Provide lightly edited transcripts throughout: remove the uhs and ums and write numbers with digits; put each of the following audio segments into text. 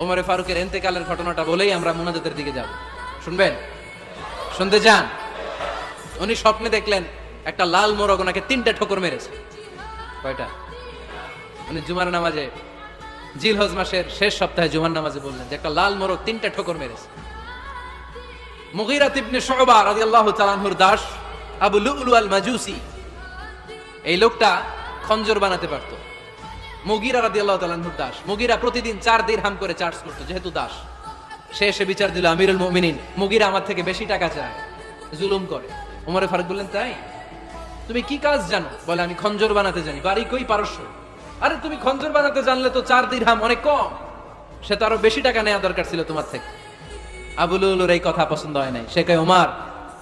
ওমরে ফারুকের ইন্তেকালের ঘটনাটা বলেই আমরা মুনাজাতের দিকে যাব। শুনবেন? শুনতে চান? উনি স্বপ্নে দেখলেন একটা লাল মোরগ ওনাকে 3টা ঠোকর মেরেছে। কয়টা? উনি জুমার নামাজে, জিলহজ মাসের শেষ সপ্তাহে জুমার নামাজে বললেন যে একটা লাল মোরগ 3টা ঠোকর মেরেছে। মুগীরা ইবনে শুবা রাদিয়াল্লাহু তাআলা আনহুর দাস আবু লুলু আল মাজুসি, এই লোকটা খঞ্জর বানাতে পারতো। মুগীরা রাদিয়াল্লাহু তাআলা আনহুর দাস। মুগীরা প্রতিদিন 4 দিরহাম করে চার্জ করতো, যেহেতু দাস। সে এসে বিচার দিল, আমিরুল মুমিনিন, মুগীরা আমার থেকে বেশি টাকা চায়, জুলুম করে। ওমরে ফারুক বললেন, তাই? তুমি কি কাজ জানো? বলে, আমি খঞ্জর বানাতে জানি। বাড়ি কই? পারস্য। আরে তুমি খঞ্জর বানাতে জানলে তো 4 দিরহাম অনেক কম, সে তো আরো বেশি টাকা নেওয়া দরকার ছিল তোমার থেকে। আবু লুলুর এই কথা পছন্দ হয় নাই। সে কয়, ওমর,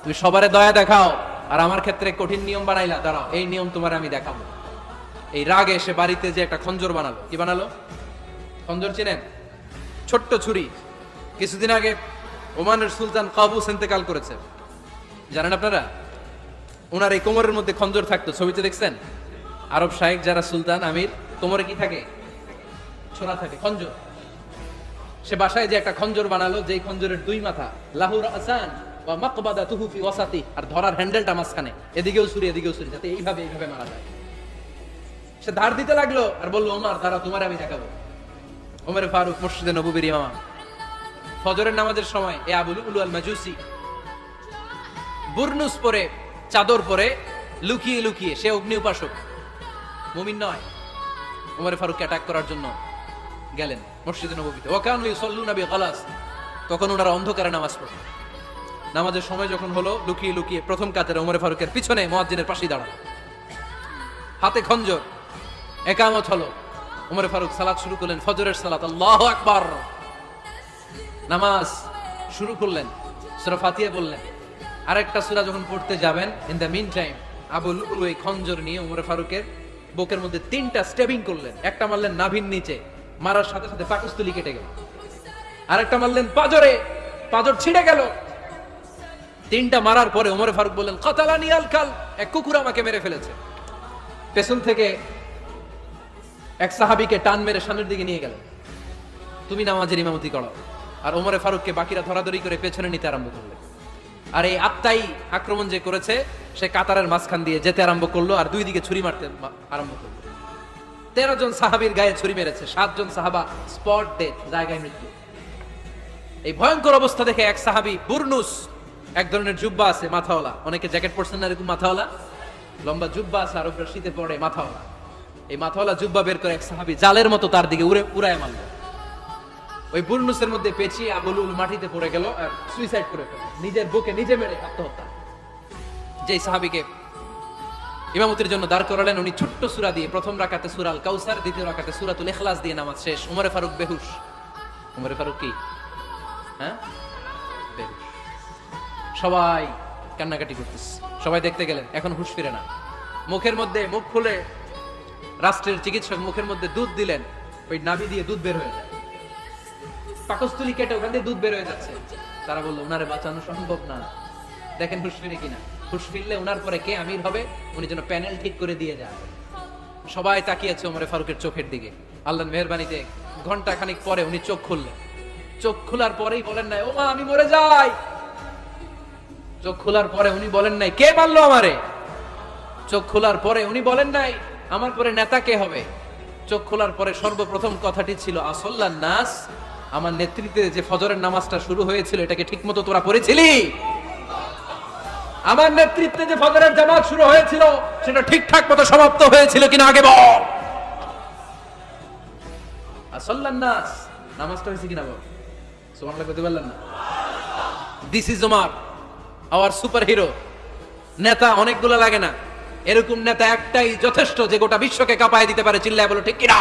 তুমি সবারে দয়া দেখাও আর আমার ক্ষেত্রে কঠিন নিয়ম বানাইলা, দাঁড়াও এই নিয়ম তোমার আমি দেখাবো। এই রাগে সে বাড়িতে যে একটা খঞ্জর বানালো। কি বানালো? খঞ্জর চেনেন? ছোট্ট ছুরি। কিছুদিন আগে ওমানের সুলতান কাবুস ইন্তেকাল করেছে, জানেন আপনারা? ওনার এই কোমরের মধ্যে খঞ্জর থাকতো, ছবিতে দেখছেন? আরব শাহেক যারা সুলতান, আমির, কোমরে কি থাকে? ছোরা থাকে, খঞ্জর। সে বাসায় যে একটা খঞ্জর বানালো, যেই খঞ্জরের 2 মাথা, লাহুর আসান ওয়া মাকবাদাতুহু ফি ওয়াসাতি, আর ধরার হ্যান্ডেলটা মাঝখানে, এদিকেও ছুরি এদিকেও ছুরি, যাতে এইভাবে মারা যায়। সে ধার দিতে লাগলো আর বললো, ওমর দাঁড়া, তোমার আমি দেখাবো। ওমরে ফারুক মসজিদে নববীর ইমাম, ফজরের নামাজের সময় এ আবু লুলু আল মাজুসি বুরনুস পরে, চাদর পরে, লুকিয়ে লুকিয়ে, সে অগ্নি উপাসক, মুমিন নয়। ওমরে ফারুককে অ্যাটাক করার জন্য গেলেন মসজিদে নববীতে। ওয়াকানু ইউসাল্লুনা বিগালাস, তখন ওনারা অন্ধকারে নামাজ পড়ে। নামাজের সময় যখন হলো, লুকিয়ে লুকিয়ে প্রথম কাতারে ওমরে ফারুকের পিছনে মুয়াজ্জিনের পাশেই দাঁড়ানো, হাতে খঞ্জর। একামত হলো, ওমরে ফারুক সালাত শুরু করলেন, ফজরের সালাত, আল্লাহু আকবার। নামাজ শুরু করলেন, সূরা ফাতিহা বললেন। আরেকটা সূরা যখন পড়তে যাবেন, in the meantime Abu Lulu এই খঞ্জর নিয়ে ওমরে ফারুকের বুকের মধ্যে 3টা স্টেবিং করলেন। একটা মারলেন নাভির নিচে, মারার সাথে সাথে পাকস্থলী কেটে গেল। আরেকটা মারলেন পাজরে, পাজর ছিঁড়ে গেল। 3টা মারার পরে ওমরে ফারুক বললেন, কাতালানি আল কাল, এক কুকুর আমাকে মেরে ফেলেছে। পেছন থেকে এক সাহাবীকে টান মেরে সামনের দিকে নিয়ে গেলেন, তুমি নামাজের ইমামতি করো। আর ওমরে ফারুককে বাকিরা ধরাধরি করে পেছনে নিতে আরম্ভ করলেন। আর এই আত্মাই আক্রমণ যে করেছে, সে কাতারের মাঝখান দিয়ে যেতে আরম্ভ করলো আর 2 দিকে ছুরি মারতে আরম্ভ করলো। 13 জন সাহাবীর গায়ে ছুরি মেরেছে, 7 জন সাহাবা স্পট ডেথ, জায়গায় মৃত্যু। এই ভয়ঙ্কর অবস্থা দেখে এক সাহাবী বুরনুস, এক ধরনের জুব্বা আছে মাথাওয়ালা, অনেকে জ্যাকেট পরছেন না এরকম মাথাওয়ালা, লম্বা জুব্বা আছে, আর উপরে শীতে পড়ে মাথাওয়ালা। এই মাথাওয়ালা জুব্বা বের করে এক সাহাবী জালের মতো তার দিকে উড়ায় মারল। ওই বুরনুসের মধ্যে পেঁচিয়ে আবু লুলু মাটিতে পড়ে গেল আর সুইসাইড করে ফেলল, নিজের বুকে নিজে মেরে আত্মহত্যা। যেই সাহাবীকে ইমামতির জন্য দাঁড় করালেন, উনি ছোট্ট সূরা দিয়ে প্রথম রাকাতে সূরা আল কাউসার, দ্বিতীয় রাকাতে সূরাতুল ইখলাস দিয়ে নামাজ শেষ। ওমরে ফারুক বেহুশ। ওমরে ফারুক কি? হ্যাঁ, বেহুশ। সবাই কান্নাকাটি করতেছে, সবাই দেখতে গেলেন, এখন হুঁশ ফিরে না। মুখের মধ্যে, মুখ খুলে রাষ্ট্রের চিকিৎসক মুখের মধ্যে দুধ দিলেন, ওই নাভি দিয়ে দুধ বের হয়ে যায়, পাকস্থলী কেটে ওখান দিয়ে দুধ বের হয়ে যাচ্ছে। তারা বললো, উনারে বাঁচানো সম্ভব না, দেখেন হুঁশ ফিরে কিনা। হুঁশ ফিরলে উনার পরে কে আমির হবে, উনি যেন প্যানেল ঠিক করে দিয়ে যায়। সবাই তাকিয়েছে ওমরে ফারুকের চোখের দিকে। আল্লাহর মেহেরবানিতে ঘন্টা খানিক পরে উনি চোখ খুললেন। চোখ খোলার পরেই বলেন নাই, ও মা আমি মরে যাই। চোখ খোলার পরে উনি বলেন নাই, কে মারলো আমারে। চোখ খোলার পরে উনি বলেন নাই, আমার পরে নেতা কে হবে। চোখ খোলার পরে সর্বপ্রথম কথাটি ছিল, আসল্লান নাস, আমার নেতৃত্বে যে ফজরের নামাজটা শুরু হয়েছিল, এটাকে ঠিকমতো তোরা পড়েছিলি? আমার নেতৃত্বে যে ফজরের জামাত শুরু হয়েছিল, সেটা ঠিকঠাক মতো সমাপ্ত হয়েছিল কিনা আগে বল। আসল্লান নাস, নামাজটা হয়েছে কিনা বল। সুবহানাল্লাহ বলতে পারলেন না? This is Omar, hour super hero. নেতা অনেকগুলো লাগে না, এরকম নেতা একটাই যথেষ্ট, যে গোটা বিশ্বকে কাঁপায় দিতে পারে। চিল্লায় বলো ঠিক কিনা?